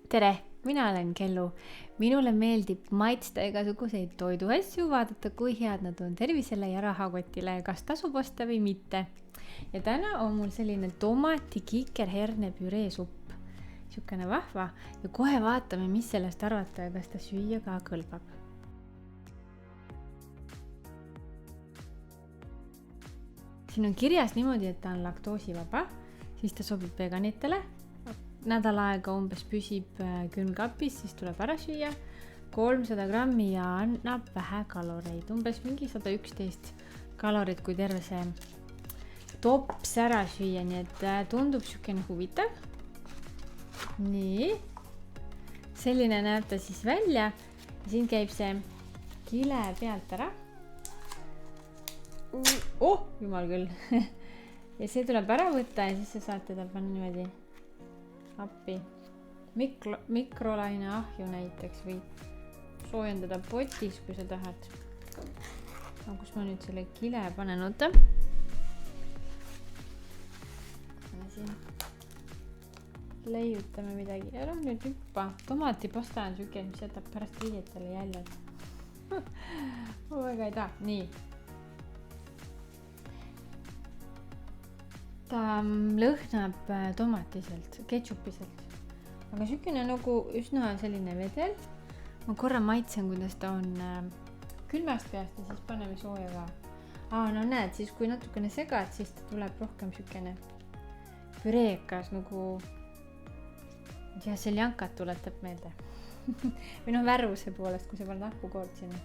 Tere, mina olen Kellu. Minule meeldib maitsta igasuguseid toiduasju, vaadata, kui head nad on tervisele ja rahakotile, kas tasub osta või mitte. Ja täna on mul selline tomati kikerherne püreesupp. Siukene vahva ja kohe vaatame, mis sellest arvata ja kas ta süüa ka kõlbab. Siin on kirjas niimoodi, et ta on laktoosivaba, siis ta sobib veganitele. Nädal aega umbes püsib külmkapis, siis tuleb ära süüa 300 grammi ja annab vähe kaloreid, umbes mingi 111 kalorit, kui terve see tops ära süüa, nii et tundub siukene huvitav. Nii, selline näeb ta siis välja ja siin käib see kile pealt ära. Oh, jumal küll. Ja see tuleb ära võtta ja siis sa saad teda panna niimoodi appi mikrolaine ahju näiteks või soojendada potis, kui sa tahad. Kus ma nüüd selle kile panen, oota. Siin leiutame midagi. Ära nüüd hüppa. Tomatipasta on siuke, mis jätab pärast riietele jäljed. Ma väga ei taha. Nii. Ta lõhnab tomatiselt, ketšupiselt. Aga siukene nagu üsna selline vedel. Ma korra maitsen, kuidas ta on külmast peast ja siis paneme sooja ka. No näed, siis kui natukene segad, siis ta tuleb rohkem siukene püreekas nagu ja seljankat tuletab meelde. Või värvuse poolest, kui sa paned hapukoort sinna.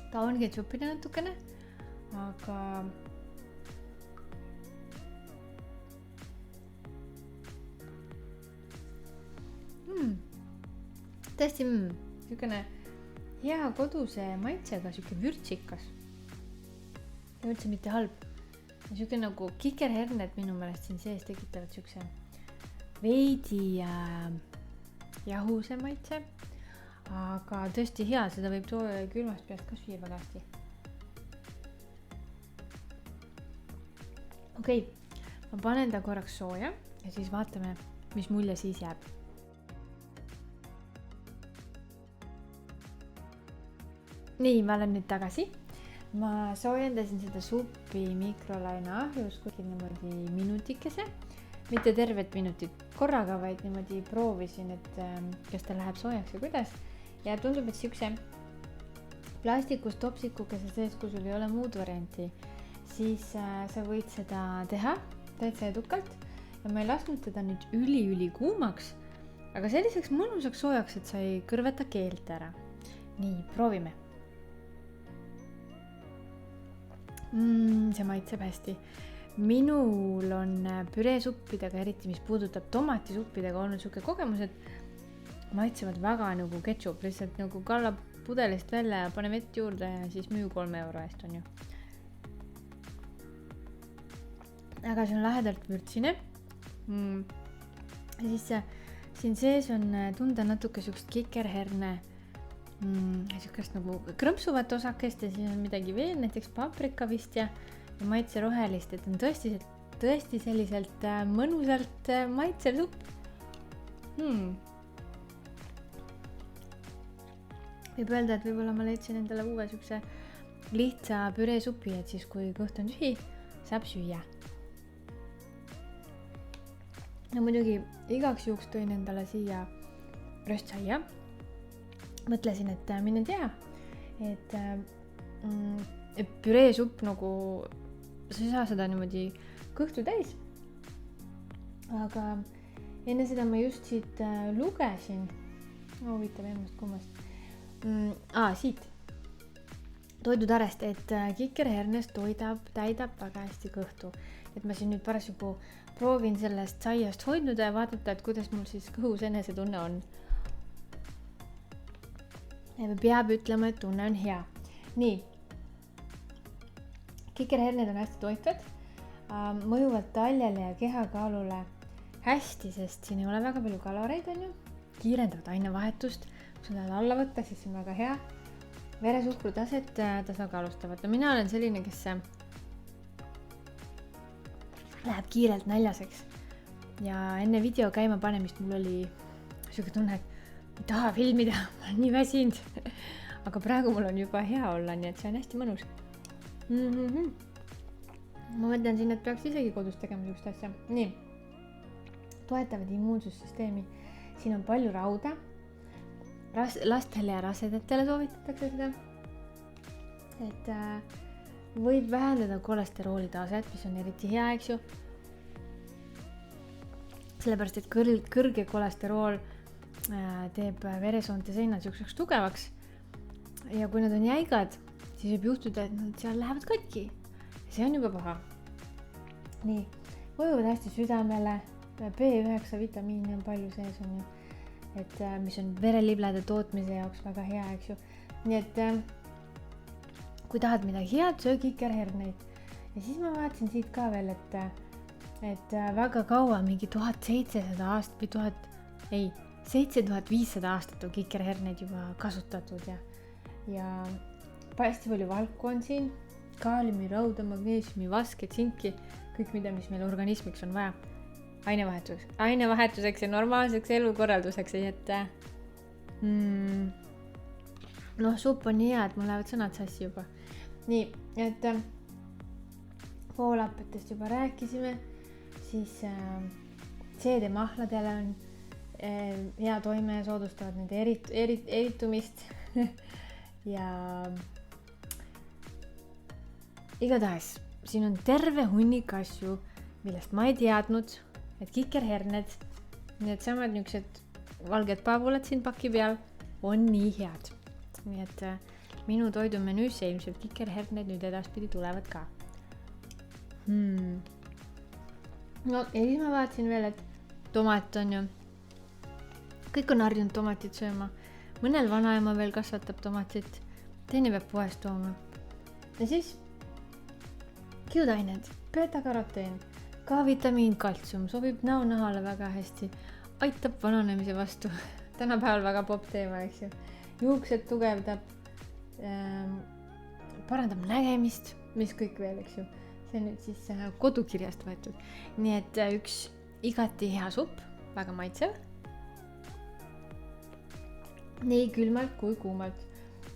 Ta on ketšupine natukene, aga tõesti siukene hea koduse maitsega, siuke vürtsikas ja üldse mitte halb. Siuke nagu kikerherned minu meelest siin sees tekitavad siukse veidi jahuse maitse. Aga tõesti hea, seda võib külmast peast ka süüa väga hästi. Okei, ma panen ta korraks sooja ja siis vaatame, mis mulje siis jääb. Nii, ma olen nüüd tagasi. Ma soojendasin seda suppi mikrolaine ahjus kuskil niimoodi minutikese. Mitte tervet minutit korraga, vaid niimoodi proovisin, et kas ta läheb soojaks ja kuidas. Ja tundub, et siukse plastikust topsikukese sees, kui sul ei ole muud varianti, siis sa võid seda teha täitsa edukalt. Ja ma ei lasknud teda nüüd üli kuumaks, aga selliseks mõnusaks soojaks, et sa ei kõrveta keelt ära. Nii, proovime. See maitseb hästi. Minul on püreesuppidega, eriti mis puudutab tomatisuppidega olnud siuke kogemus, et maitsevad väga nagu ketšup, lihtsalt nagu kalla pudelist välja ja pane vett juurde ja siis müü 3 euro eest on ju. Aga see on lahedalt vürtsine. Ja siis siin sees on tunda natuke siukest kikerherne, siukest nagu krõmpsuvat osakest ja siis on midagi veel, näiteks paprika vist ja maitse rohelist, et on tõesti selliselt mõnusalt maitsev supp. Võib öelda, et võib-olla ma leidsin endale uue siukse lihtsa püreesupi, et siis kui kõht on tühi, saab süüa. Ja muidugi igaks juhuks tõin endale siia röstsaia. Mõtlesin, et mine tea, et püreesupp nagu, sa ei saa seda niimoodi kõhtu täis. Aga enne seda ma just siit lugesin. Huvitav ennast kummast. Siit toidutarest, et kikerhernest täidab väga hästi kõhtu. Et ma siin nüüd parasjagu proovin sellest saiast hoidnuda ja vaadata, et kuidas mul siis kõhus enesetunne on. Ja peab ütlema, et tunne on hea. Nii, kikerherned on hästi toitvad, mõjuvad taljale ja kehakaalule hästi, sest siin ei ole väga palju kaloreid, on ju. Kiirendavad ainevahetust. Kui sa tahad alla võtta, siis see on väga hea. Veresuhkru taset tasakaalustavad. Mina olen selline, kes läheb kiirelt näljaseks. Ja enne video käima panemist mul oli siuke tunne, et ei taha filmida, ma olen nii väsinud. Aga praegu mul on juba hea olla, nii et see on hästi mõnus. Ma mõtlen siin, et peaks isegi kodus tegema siukest asja. Nii, toetavad immuunsussüsteemi. Siin on palju rauda. Lastele ja rasedatele soovitatakse seda. Et võib vähendada kolesterooli taset, mis on eriti hea, eks ju. Sellepärast, et kõrge kolesterool teeb veresoonte seinad siukseks tugevaks. Ja kui nad on jäigad, siis võib juhtuda, et nad seal lähevad katki. See on juba paha. Nii, mõjuvad hästi südamele. B9 vitamiini on palju sees on ju. Et mis on vereliblede tootmise jaoks väga hea, eks ju. Nii et kui tahad midagi head, söö kikerherneid. Ja siis ma vaatasin siit ka veel, et väga kaua, mingi 1700 aastat või 7500 aastat on kikerherneid juba kasutatud ja hästi palju valku on siin. Kaaliumi, rauda, magneesiumi, vaske, tsinki, kõik mida, mis meil organismiks on vaja. Ainevahetuseks ja normaalseks elukorralduseks, et supp on nii hea, et mul lähevad sõnad sassi juba. Nii, et poolapetest juba rääkisime, siis CD-mahladele on hea toime ja soodustavad nende eritumist ja igatahes, siin on terve hunnik asju, millest ma ei teadnud, et kikerherned, need samad niisugused valged pabulad siin paki peal on nii head. Nii et minu toidumenüüsse ilmselt kikerherned nüüd edaspidi tulevad ka. No ja siis ma vaatasin veel, et tomat on ju. Kõik on harjunud tomatit sööma. Mõnel vanaema veel kasvatab tomatit, teine peab poest tooma. Ja siis kiudained, beta-karoteen, K-vitamiin, kaltsium, sobib näonahale väga hästi, aitab vananemise vastu. Tänapäeval väga popp teema, eks ju. Juuksed tugevdab, parandab nägemist, mis kõik veel, eks ju. See on nüüd siis kodukirjast võetud. Nii et üks igati hea supp, väga maitsev. Nii külmalt kui kuumalt.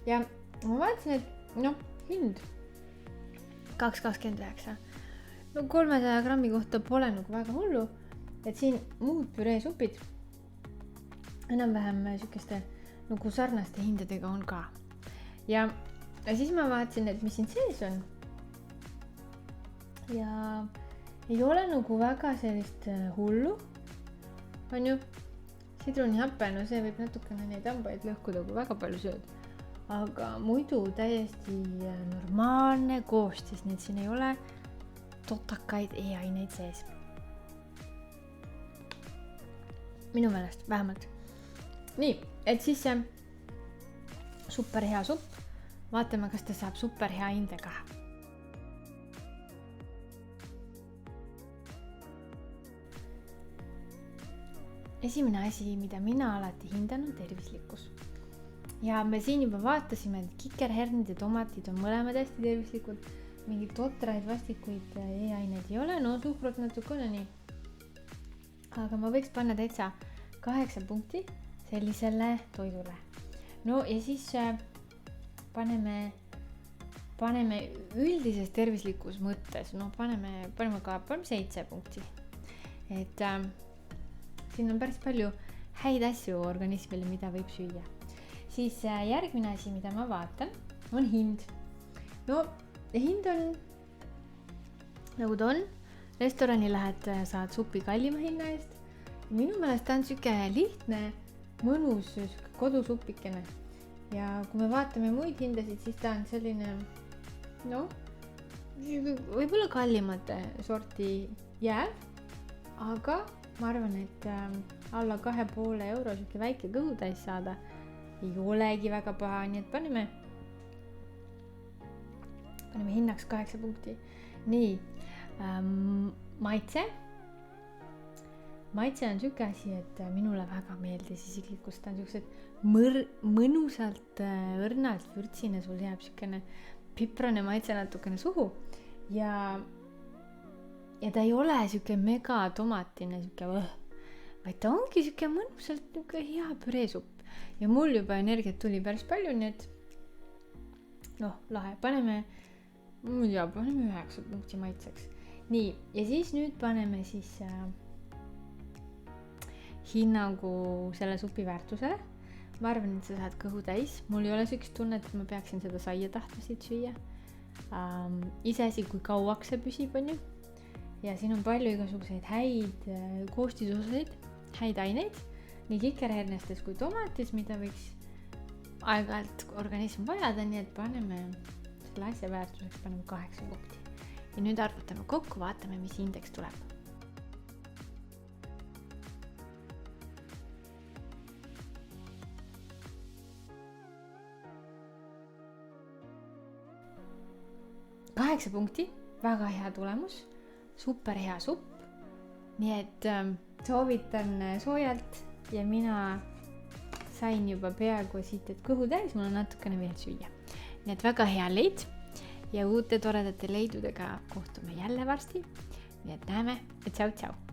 Ja ma vaatasin, et hind 2,29. No 300 grammi kohta pole nagu väga hullu, et siin muud püreesupid enam-vähem sükeste nagu sarnaste hindadega on ka. Ja siis ma vaatasin, et mis siin sees on. Ja ei ole nagu väga sellist hullu, on ju. Sidrunihappe, no see võib natukene neid hambaid lõhkuda, kui väga palju sööd. Aga muidu täiesti normaalne koostis, nii et siin ei ole totakaid e-aineid sees. Minu meelest, vähemalt. Nii, et siis super hea supp. Vaatame, kas ta saab super hea hinde ka. Esimene asi, mida mina alati hindan, on tervislikkus. Ja me siin juba vaatasime, et kikerhernid ja tomatid on mõlemad hästi tervislikud. Mingid totraid vastikuid e-aineid ei ole, no suhkrut natukene nii. Aga ma võiks panna täitsa 8 punkti sellisele toidule. No ja siis paneme üldises tervislikus mõttes, paneme 7 punkti. Et siin on päris palju häid asju organismile, mida võib süüa. Siis järgmine asi, mida ma vaatan, on hind. No hind on nagu ta on. Restorani lähed, saad supi kallima hinna eest. Minu meelest ta on siuke lihtne, mõnus kodusupikene. Ja kui me vaatame muid hindasid, siis ta on selline, võib-olla kallimate sorti jääv, aga ma arvan, et alla 2,5 euro siuke väike kõhutäis saada ei olegi väga paha, nii et paneme hinnaks 8 punkti. Nii, maitse. Maitse on siuke asi, et minule väga meeldis isiklikult. Ta on siuksed mõnusalt õrnalt vürtsine, sul jääb siukene piprane maitse natukene suhu. Ja ja ta ei ole siuke mega tomatine siuke vaid ta ongi siuke mõnusalt niuke hea püreesupp ja mul juba energiat tuli päris palju, nii et lahe, paneme 9 punkti maitseks. Nii, ja siis nüüd paneme siis hinnangu selle supi väärtusele. Ma arvan, et sa saad kõhu täis. Mul ei ole siukest tunnet, et ma peaksin seda saiatahtasid süüa. Iseasi, kui kauaks see püsib, on ju. Ja siin on palju igasuguseid häid koostisosasid, häid aineid, nii kikerhernestes kui tomatis, mida võiks aeg-ajalt organism vajada, nii et paneme selle asja väärtuseks 8 punkti. Ja nüüd arvutame kokku, vaatame, mis indeks tuleb. punkti, väga hea tulemus, super hea supp, nii et soovitan soojalt ja mina sain juba peaaegu siit, et kõhu täis, mul on natukene veel süüa. Nii et väga hea leid ja uute toredate leidudega kohtume jälle varsti, nii et näeme, et tšau.